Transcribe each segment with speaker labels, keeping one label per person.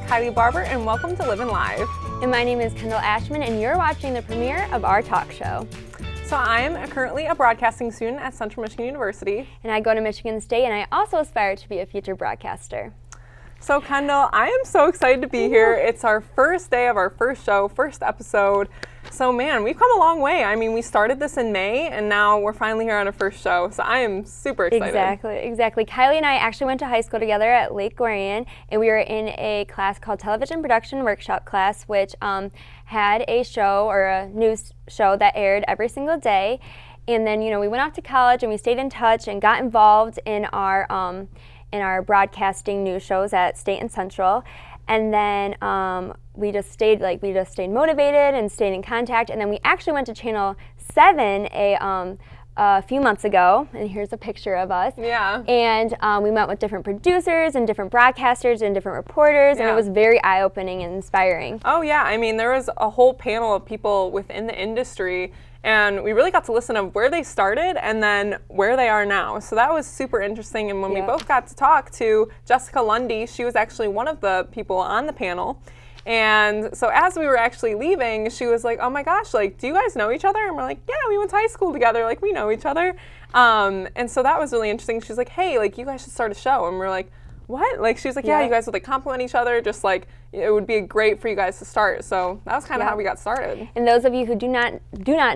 Speaker 1: Kylie Barber, and welcome to Livin Live.
Speaker 2: And my name is Kendall Ashman, and you're watching the premiere of our talk show.
Speaker 1: So I'm currently a broadcasting student at Central Michigan University.
Speaker 2: And I go to Michigan State, and I also aspire to be a future broadcaster.
Speaker 1: So Kendall, I am so excited to be here. It's our first day of our first show, first episode. So man, we've come a long way. I mean, we started this in May, and now we're finally here on our first show. So I am super excited.
Speaker 2: Exactly. Kylie and I actually went to high school together at Lake Orion, and we were in a class called Television Production Workshop class, which had a show or a news show that aired every single day. And then, we went off to college, and we stayed in touch and got involved in our broadcasting news shows at State and Central. And then we just stayed motivated and stayed in contact. And then we actually went to Channel 7 a few months ago, and here's a picture of us.
Speaker 1: Yeah.
Speaker 2: And we met with different producers and different broadcasters and different reporters, and it was very eye-opening and inspiring.
Speaker 1: Oh yeah, I mean, there was a whole panel of people within the industry, and we really got to listen to where they started and then where they are now. So that was super interesting. And when we both got to talk to Jessica Lundy, she was actually one of the people on the panel. And so as we were actually leaving, she was like, oh my gosh, like, do you guys know each other? And we're like, yeah, we went to high school together. Like, we know each other. And so that was really interesting. She's like, hey, like, you guys should start a show. And we're like, what? Like, she was like, yeah, you guys would like compliment each other. Just like, it would be great for you guys to start. So that was kind of how we got started.
Speaker 2: And those of you who do not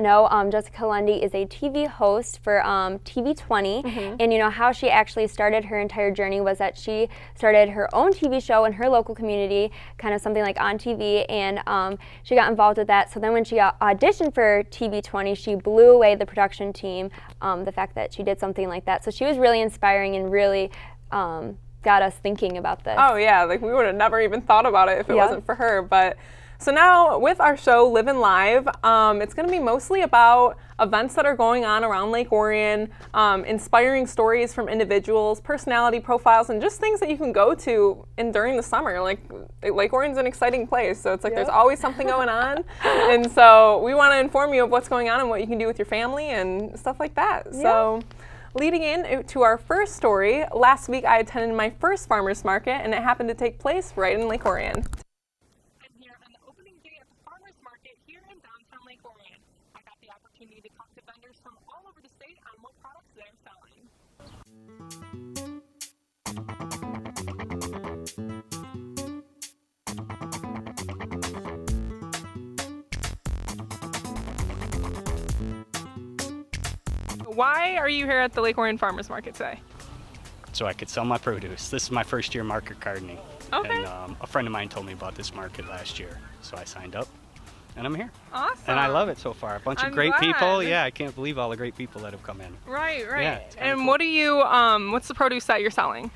Speaker 2: know, Jessica Lundy is a TV host for TV 20. And how she actually started her entire journey was that she started her own TV show in her local community, kind of something like ONTV, and she got involved with that. So then when she auditioned for TV 20, she blew away the production team, the fact that she did something like that. So she was really inspiring and really got us thinking about this.
Speaker 1: Oh yeah, like we would have never even thought about it if it wasn't for her. But so now with our show Livin Live, it's going to be mostly about events that are going on around Lake Orion, inspiring stories from individuals, personality profiles, and just things that you can go to during the summer. Like Lake Orion's an exciting place, so it's like there's always something going on. And so we want to inform you of what's going on and what you can do with your family and stuff like that. So leading in to our first story, last week I attended my first farmer's market, and it happened to take place right in Lake Orion.
Speaker 3: I'm here on the opening day at the farmer's market here in downtown Lake Orion. I got the opportunity to talk to vendors from all over the state on what products they're selling.
Speaker 1: Why are you here at the Lake Orion Farmers Market today?
Speaker 4: So I could sell my produce. This is my first year market gardening.
Speaker 1: Okay.
Speaker 4: And a friend of mine told me about this market last year, so I signed up, and I'm here.
Speaker 1: Awesome.
Speaker 4: And I love it so far. A bunch of great people. Yeah, I can't believe all the great people that have come in.
Speaker 1: Right.
Speaker 4: Yeah,
Speaker 1: and
Speaker 4: cool.
Speaker 1: what do you, what's the produce that you're selling?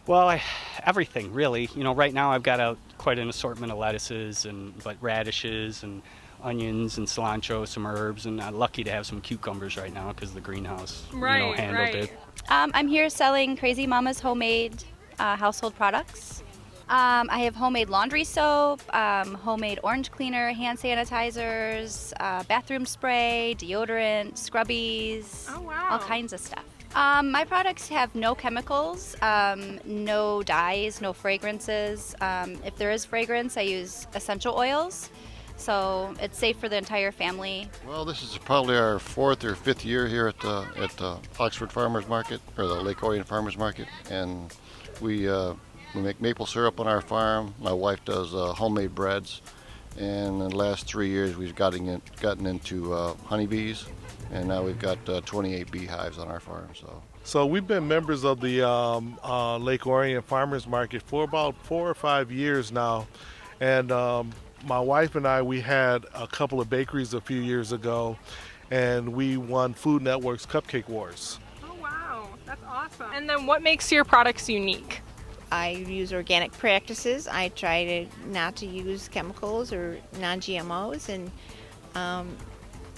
Speaker 4: Well, everything really. Right now I've got quite an assortment of lettuces but radishes and onions and cilantro, some herbs, and I'm lucky to have some cucumbers right now because the greenhouse handled it.
Speaker 5: I'm here selling Crazy Mama's homemade household products. I have homemade laundry soap, homemade orange cleaner, hand sanitizers, bathroom spray, deodorant, scrubbies, all kinds of stuff. My products have no chemicals, no dyes, no fragrances. If there is fragrance, I use essential oils. So it's safe for the entire family.
Speaker 6: Well, this is probably our fourth or fifth year here at the Oxford Farmers Market, or the Lake Orion Farmers Market, and we make maple syrup on our farm. My wife does homemade breads, and in the last 3 years we've gotten into honeybees, and now we've got 28 beehives on our farm.
Speaker 7: So we've been members of the Lake Orion Farmers Market for about 4 or 5 years now, and my wife and I, we had a couple of bakeries a few years ago, and we won Food Network's Cupcake Wars.
Speaker 1: Oh wow, that's awesome. And then what makes your products unique?
Speaker 8: I use organic practices. I try not to use chemicals or non-GMOs, and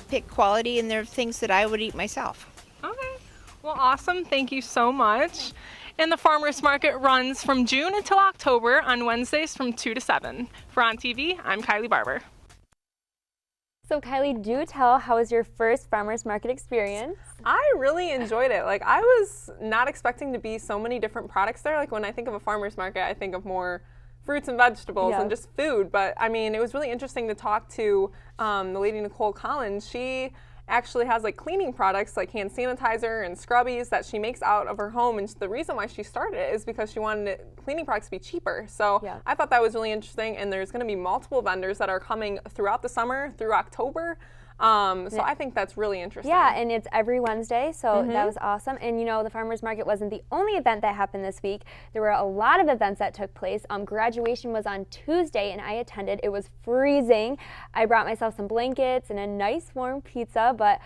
Speaker 8: pick quality, and they're things that I would eat myself.
Speaker 1: Okay, well awesome, thank you so much. And the farmers market runs from June until October on Wednesdays from 2 to 7. For ONTV, I'm Kylie Barber.
Speaker 2: So Kylie, do tell, how was your first farmers market experience?
Speaker 1: I really enjoyed it. Like, I was not expecting to be so many different products there. Like, when I think of a farmers market, I think of more fruits and vegetables
Speaker 2: Yeah.
Speaker 1: and just food. But I mean, it was really interesting to talk to the lady Nicole Collins. She actually has like cleaning products like hand sanitizer and scrubbies that she makes out of her home, and the reason why she started it is because she wanted cleaning products to be cheaper. So
Speaker 2: Yeah.
Speaker 1: I thought that was really interesting, and there's going to be multiple vendors that are coming throughout the summer through October. So I think that's really interesting.
Speaker 2: Yeah, and it's every Wednesday, so that was awesome. And you know, the farmers market wasn't the only event that happened this week. There were a lot of events that took place. Graduation was on Tuesday, and I attended. It was freezing. I brought myself some blankets and a nice warm pizza, but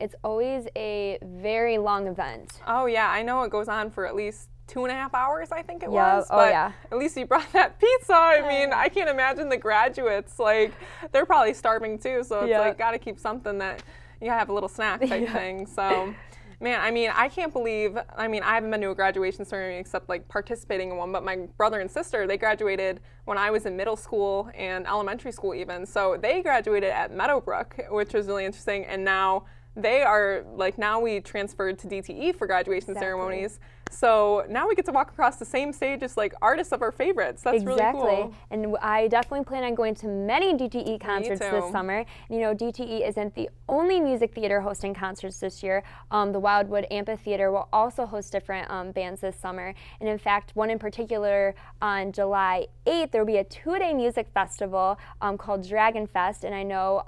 Speaker 2: it's always a very long event.
Speaker 1: Oh yeah, I know it goes on for at least 2.5 hours, I think it
Speaker 2: Yeah,
Speaker 1: was.
Speaker 2: oh,
Speaker 1: But
Speaker 2: yeah.
Speaker 1: at least you brought that pizza. I mean, I can't imagine the graduates, like, they're probably starving too. So it's
Speaker 2: Yeah.
Speaker 1: like, got to keep something that you gotta have a little snack type thing. So, man, I mean, I can't believe, I mean, I haven't been to a graduation ceremony except like participating in one, but my brother and sister, they graduated when I was in middle school and elementary school even. So they graduated at Meadowbrook, which was really interesting. And now they are, like, now we transferred to DTE for graduation ceremonies. So now we get to walk across the same stage as like artists of our favorites. That's really cool.
Speaker 2: And I definitely plan on going to many DTE concerts
Speaker 1: too.
Speaker 2: this summer. You know, DTE isn't the only music theater hosting concerts this year. The Wildwood Amphitheater will also host different bands this summer. And in fact, one in particular on July 8th, there will be a 2-day music festival called Dragon Fest. And I know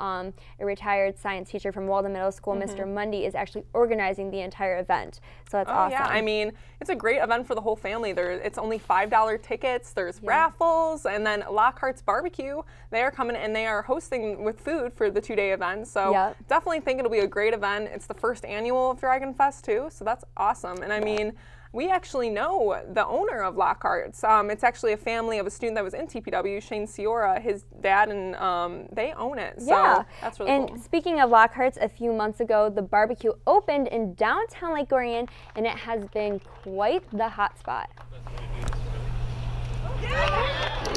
Speaker 2: a retired science teacher from Walden Middle School, Mr. Mundy, is actually organizing the entire event. So that's awesome.
Speaker 1: Yeah, I mean, it's a great event for the whole family. It's only $5 tickets. There's raffles, and then Lockhart's Barbecue. They are coming and they are hosting with food for the 2-day event. So definitely think it'll be a great event. It's the first annual of Dragon Fest too, so that's awesome. And I mean, we actually know the owner of Lockhart's. It's actually a family of a student that was in TPW, Shane Ciora, his dad, and they own it. So that's really cool.
Speaker 2: And speaking of Lockhart's, a few months ago, the barbecue opened in downtown Lake Orion, and it has been quite the hot spot.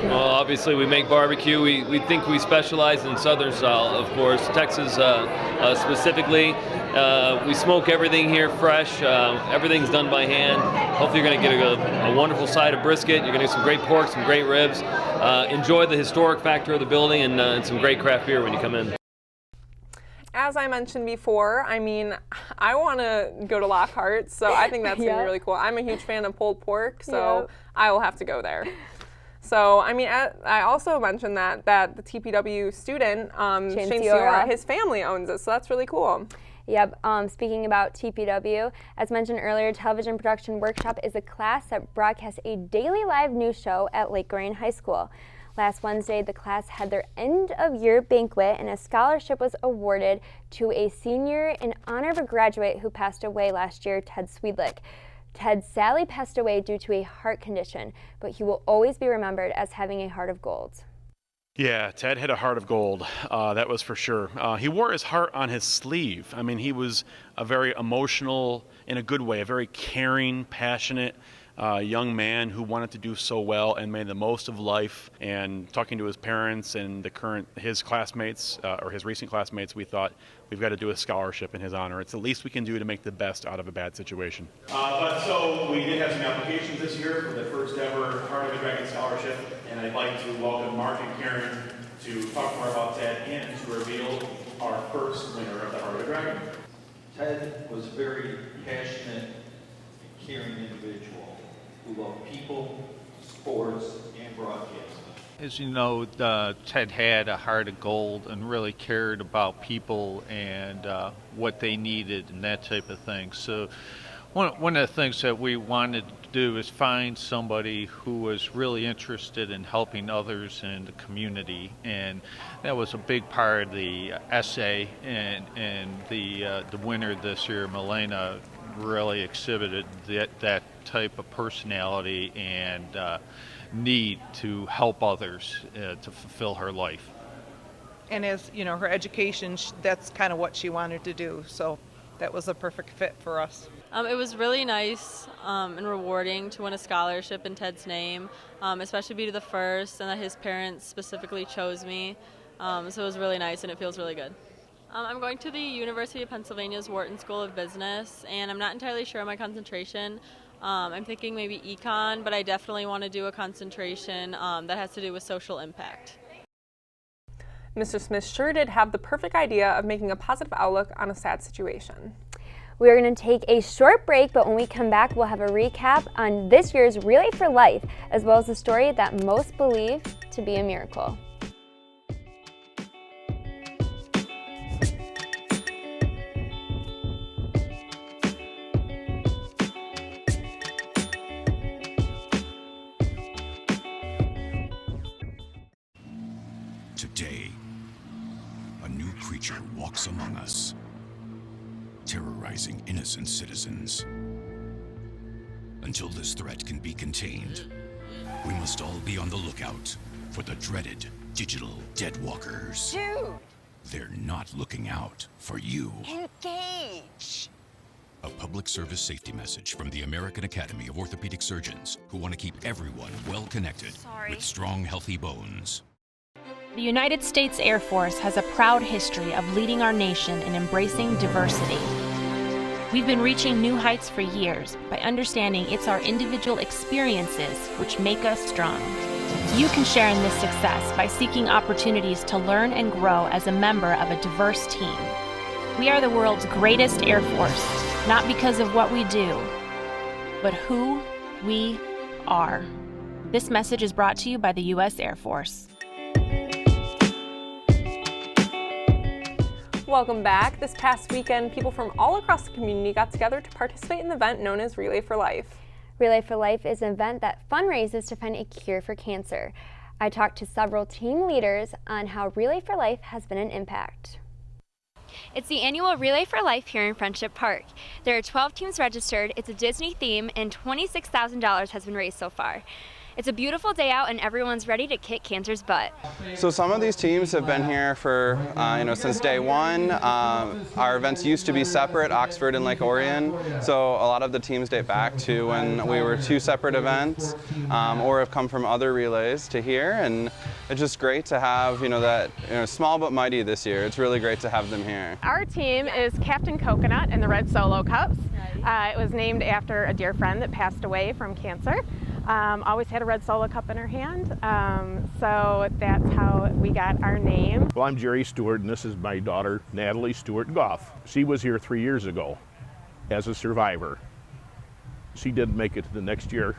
Speaker 9: Well, obviously we make barbecue. We think we specialize in Southern style, of course. Texas specifically. We smoke everything here fresh. Everything's done by hand. Hopefully you're going to get a wonderful side of brisket. You're going to get some great pork, some great ribs. Enjoy the historic factor of the building and some great craft beer when you come in.
Speaker 1: As I mentioned before, I mean, I want to go to Lockhart's, so I think that's going to be really cool. I'm a huge fan of pulled pork, so I will have to go there. So, I mean, I also mentioned that the TPW student, Shane Ciora, his family owns it, so that's really cool.
Speaker 2: Yep. Speaking about TPW, as mentioned earlier, Television Production Workshop is a class that broadcasts a daily live news show at Lake Orion High School. Last Wednesday, the class had their end-of-year banquet, and a scholarship was awarded to a senior in honor of a graduate who passed away last year, Ted Swede. Ted sadly passed away due to a heart condition, but he will always be remembered as having a heart of gold.
Speaker 10: Yeah, Ted had a heart of gold, that was for sure. He wore his heart on his sleeve. I mean, he was a very emotional, in a good way, a very caring, passionate young man who wanted to do so well and made the most of life. And talking to his parents and his classmates, or his recent classmates, we thought we've got to do a scholarship in his honor. It's the least we can do to make the best out of a bad situation.
Speaker 11: But so we did have some applications this year for the first ever Heart of a Dragon Scholarship, and I'd like to welcome Mark and Karen to talk more about that and to reveal our first winner of the Heart of a Dragon.
Speaker 12: Ted was a very passionate, caring individual who loved people, sports, and broadcasting.
Speaker 13: As you know, Ted had a heart of gold and really cared about people and what they needed and that type of thing. So one of the things that we wanted to do is find somebody who was really interested in helping others in the community, and that was a big part of the essay, and the winner this year, Milena, really exhibited that type of personality and need to help others to fulfill her life.
Speaker 14: And as you know, her education, that's kind of what she wanted to do, so that was a perfect fit for us.
Speaker 15: It was really nice and rewarding to win a scholarship in Ted's name, especially be the first, and that his parents specifically chose me. So it was really nice and it feels really good. I'm going to the University of Pennsylvania's Wharton School of Business, and I'm not entirely sure on my concentration, I'm thinking maybe econ, but I definitely want to do a concentration that has to do with social impact.
Speaker 1: Mr. Smith sure did have the perfect idea of making a positive outlook on a sad situation.
Speaker 2: We are going to take a short break, but when we come back, we'll have a recap on this year's Relay for Life, as well as the story that most believe to be a miracle.
Speaker 16: Today, a new creature walks among us, terrorizing innocent citizens. Until this threat can be contained, we must all be on the lookout for the dreaded digital deadwalkers.
Speaker 17: Dude!
Speaker 16: They're not looking out for you.
Speaker 17: Engage!
Speaker 16: A public service safety message from the American Academy of Orthopedic Surgeons, who want to keep everyone well connected with strong, healthy bones.
Speaker 18: The United States Air Force has a proud history of leading our nation in embracing diversity. We've been reaching new heights for years by understanding it's our individual experiences which make us strong. You can share in this success by seeking opportunities to learn and grow as a member of a diverse team. We are the world's greatest Air Force, not because of what we do, but who we are. This message is brought to you by the U.S. Air Force.
Speaker 1: Welcome back. This past weekend, people from all across the community got together to participate in the event known as Relay for Life.
Speaker 2: Relay for Life is an event that fundraises to find a cure for cancer. I talked to several team leaders on how Relay for Life has been an impact.
Speaker 19: It's the annual Relay for Life here in Friendship Park. There are 12 teams registered, it's a Disney theme, and $26,000 has been raised so far. It's a beautiful day out and everyone's ready to kick cancer's butt.
Speaker 20: So some of these teams have been here for, since day one. Our events used to be separate, Oxford and Lake Orion. So a lot of the teams date back to when we were two separate events, or have come from other relays to here. And it's just great to have, that small but mighty this year. It's really great to have them here.
Speaker 21: Our team is Captain Coconut in the Red Solo Cups. It was named after a dear friend that passed away from cancer. Always had a red Solo Cup in her hand, so that's how we got our name.
Speaker 22: Well, I'm Jerry Stewart, and this is my daughter, Natalie Stewart Goff. She was here 3 years ago as a survivor. She didn't make it to the next year.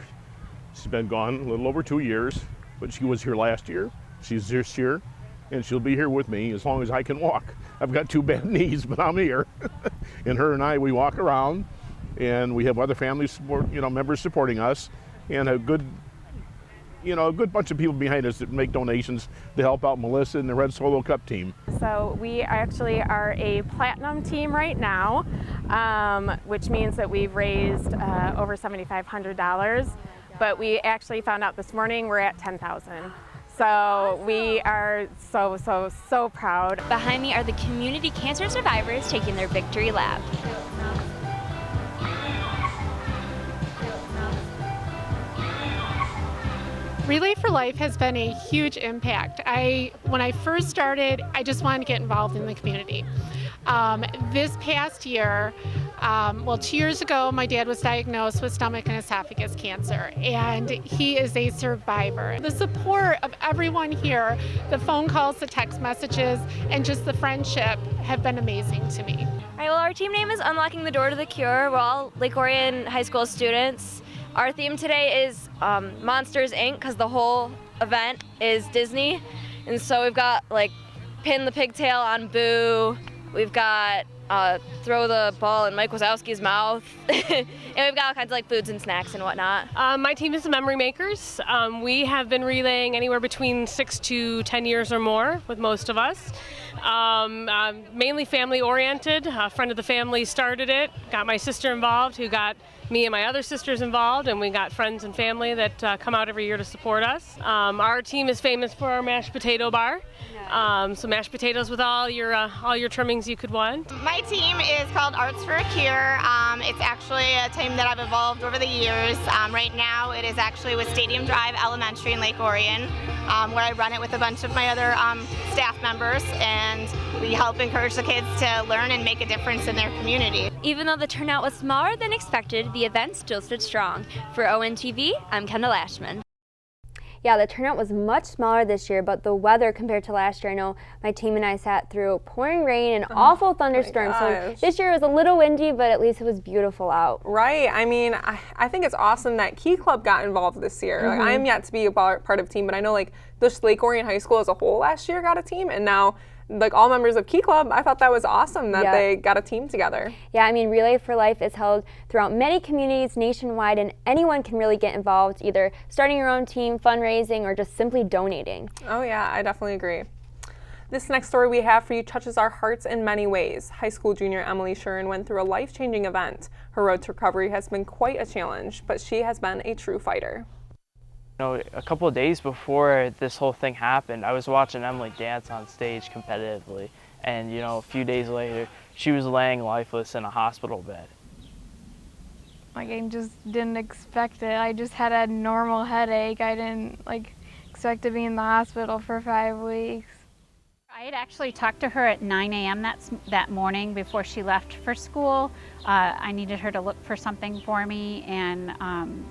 Speaker 22: She's been gone a little over 2 years, but she was here last year. She's this year, and she'll be here with me as long as I can walk. I've got 2 bad knees, but I'm here. And her and I, we walk around, and we have other family support, members supporting us, and a good bunch of people behind us that make donations to help out Melissa and the Red Solo Cup team.
Speaker 21: So we actually are a platinum team right now, which means that we've raised over $7,500, but we actually found out this morning we're at $10,000. So we are so proud.
Speaker 19: Behind me are the community cancer survivors taking their victory lap.
Speaker 23: Relay for Life has been a huge impact. When I first started, I just wanted to get involved in the community. This past year, 2 years ago, my dad was diagnosed with stomach and esophagus cancer, and he is a survivor. The support of everyone here, the phone calls, the text messages, and just the friendship have been amazing to me.
Speaker 19: All right, well, our team name is Unlocking the Door to the Cure. We're all Lake Orion High School students. Our theme today is Monsters, Inc., because the whole event is Disney. And so we've got Pin the Pigtail on Boo. We've got Throw the Ball in Mike Wazowski's mouth. And we've got all kinds of foods and snacks and whatnot.
Speaker 24: My team is the Memory Makers. We have been relaying anywhere between 6 to 10 years or more with most of us. Mainly family oriented. A friend of the family started it, got my sister involved, who got me and my other sisters involved, and we got friends and family that come out every year to support us. Our team is famous for our mashed potato bar. So mashed potatoes with all your trimmings you could want.
Speaker 25: My team is called Arts for a Cure. It's actually a team that I've evolved over the years. Right now it is actually with Stadium Drive Elementary in Lake Orion. where I run it with a bunch of my other staff members, and we help encourage the kids to learn and make a difference in their community.
Speaker 2: Even though the turnout was smaller than expected, the event still stood strong. For ONTV, I'm Kendall Ashman. Yeah, the turnout was much smaller this year, but the weather compared to last year, I know my team and I sat through pouring rain and awful thunderstorms. So this year was a little windy, but at least it was beautiful out.
Speaker 1: Right. I mean, I think it's awesome that Key Club got involved this year. Like, I'm yet to be a part of team, but I know like just Lake Orion High School as a whole last year got a team, and now like all members of Key Club, I thought that was awesome that they got a team together.
Speaker 2: Yeah, I mean, Relay for Life is held throughout many communities nationwide, and anyone can really get involved, either starting your own team, fundraising, or just simply donating.
Speaker 1: Oh yeah, I definitely agree. This next story we have for you touches our hearts in many ways. High school junior Emily Shuren went through a life-changing event. Her road to recovery has been quite a challenge, but she has been a true fighter.
Speaker 3: You know, a couple of days before this whole thing happened, I was watching Emily dance on stage competitively, and you know, a few days later, she was laying lifeless in a hospital bed.
Speaker 4: Like, I just didn't expect it. I just had a normal headache. I didn't expect to be in the hospital for 5 weeks.
Speaker 5: I had actually talked to her at 9 a.m. that morning before she left for school. I needed her to look for something for me, and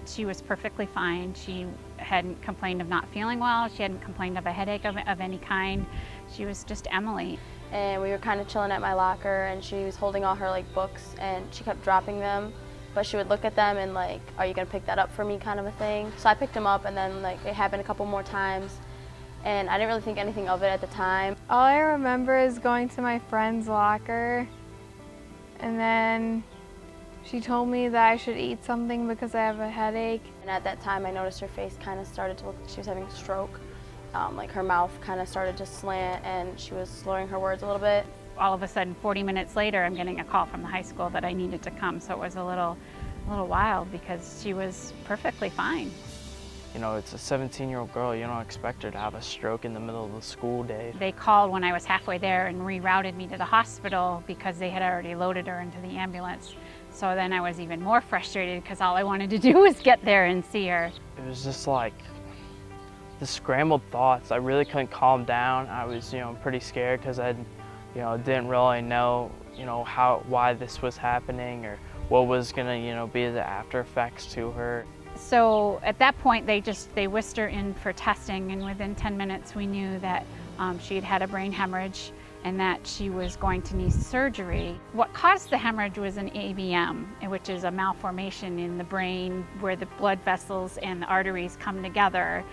Speaker 5: she was perfectly fine. She hadn't complained of not feeling well. She hadn't complained of a headache of any kind. She was just Emily.
Speaker 6: And we were kind of chilling at my locker, and she was holding all her books, and she kept dropping them. But she would look at them and are you gonna pick that up for me, kind of a thing. So I picked them up, and then it happened a couple more times. And I didn't really think anything of it at the time.
Speaker 4: All I remember is going to my friend's locker, and then she told me that I should eat something because I have a headache.
Speaker 6: And at that time I noticed her face kind of started to look like she was having a stroke. Her mouth kind of started to slant, and she was slurring her words a little bit.
Speaker 5: All of a sudden, 40 minutes later, I'm getting a call from the high school that I needed to come, so it was a little wild because she was perfectly fine.
Speaker 3: You know, it's a 17-year-old girl. You don't expect her to have a stroke in the middle of the school day.
Speaker 5: They called when I was halfway there and rerouted me to the hospital because they had already loaded her into the ambulance. So then I was even more frustrated because all I wanted to do was get there and see her.
Speaker 3: It was just like the scrambled thoughts. I really couldn't calm down. I was, pretty scared because I, didn't really know, why this was happening or what was gonna, be the after effects to her.
Speaker 5: So at that point, they whisked her in for testing, and within 10 minutes we knew that she had had a brain hemorrhage and that she was going to need surgery. What caused the hemorrhage was an AVM, which is a malformation in the brain where the blood vessels and the arteries come together.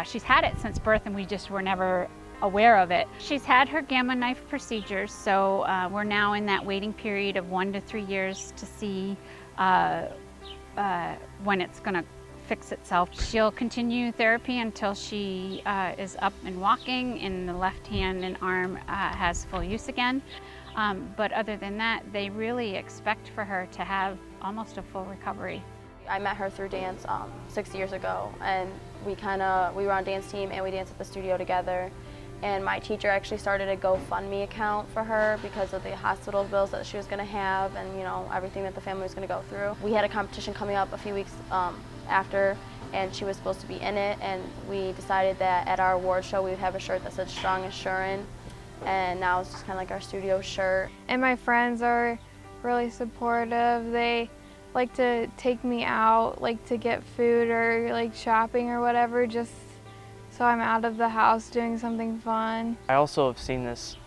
Speaker 5: She's had it since birth, and we just were never aware of it. She's had her gamma knife procedures, so we're now in that waiting period of 1 to 3 years to see when it's going to fix itself. She'll continue therapy until she is up and walking, and the left hand and arm has full use again. But other than that, they really expect for her to have almost a full recovery.
Speaker 6: I met her through dance 6 years ago, and we were on dance team and we danced at the studio together. And my teacher actually started a GoFundMe account for her because of the hospital bills that she was going to have, and everything that the family was going to go through. We had a competition coming up a few weeks after, and she was supposed to be in it, and we decided that at our award show we would have a shirt that said "Strong as Shuren," and now it's just kind of like our studio shirt.
Speaker 4: And my friends are really supportive. They like to take me out, to get food or shopping or whatever, just so I'm out of the house doing something fun.
Speaker 3: I also have seen this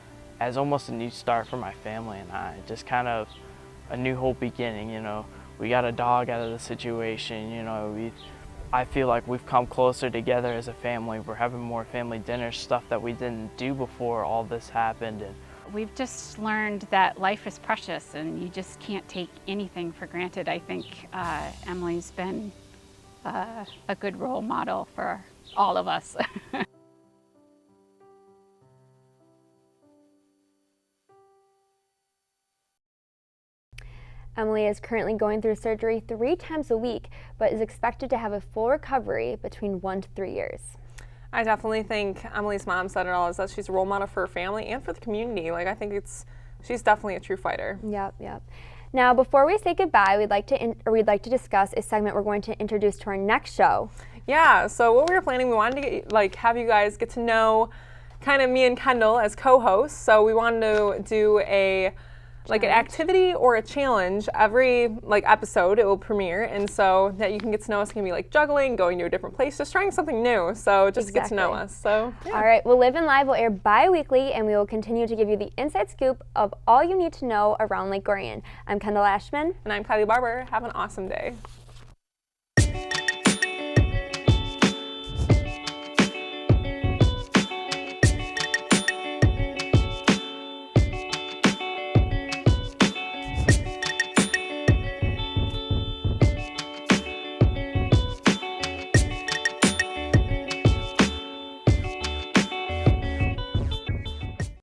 Speaker 3: as almost a new start for my family and I, just kind of a new whole beginning, We got a dog out of the situation, I feel like we've come closer together as a family. We're having more family dinners, stuff that we didn't do before all this happened. And
Speaker 5: we've just learned that life is precious and you just can't take anything for granted. I think Emily's been a good role model for all of us.
Speaker 2: Emily is currently going through surgery 3 times a week, but is expected to have a full recovery between 1 to 3 years.
Speaker 1: I definitely think Emily's mom said it all, is that she's a role model for her family and for the community. I think she's definitely a true fighter.
Speaker 2: Yep. Now, before we say goodbye, we'd like to discuss a segment we're going to introduce to our next show.
Speaker 1: Yeah, so what we were planning, we wanted to get, have you guys get to know kind of me and Kendall as co-hosts. So we wanted to do an activity or a challenge every episode it will premiere, and so that you can get to know us. It can be like juggling, going to a different place, just trying something new. So just to get to know us. So yeah.
Speaker 2: All right, well, Livin Live will air bi-weekly, and we will continue to give you the inside scoop of all you need to know around Lake Orion. I'm Kendall Ashman.
Speaker 1: And I'm Kylie Barber. Have an awesome day.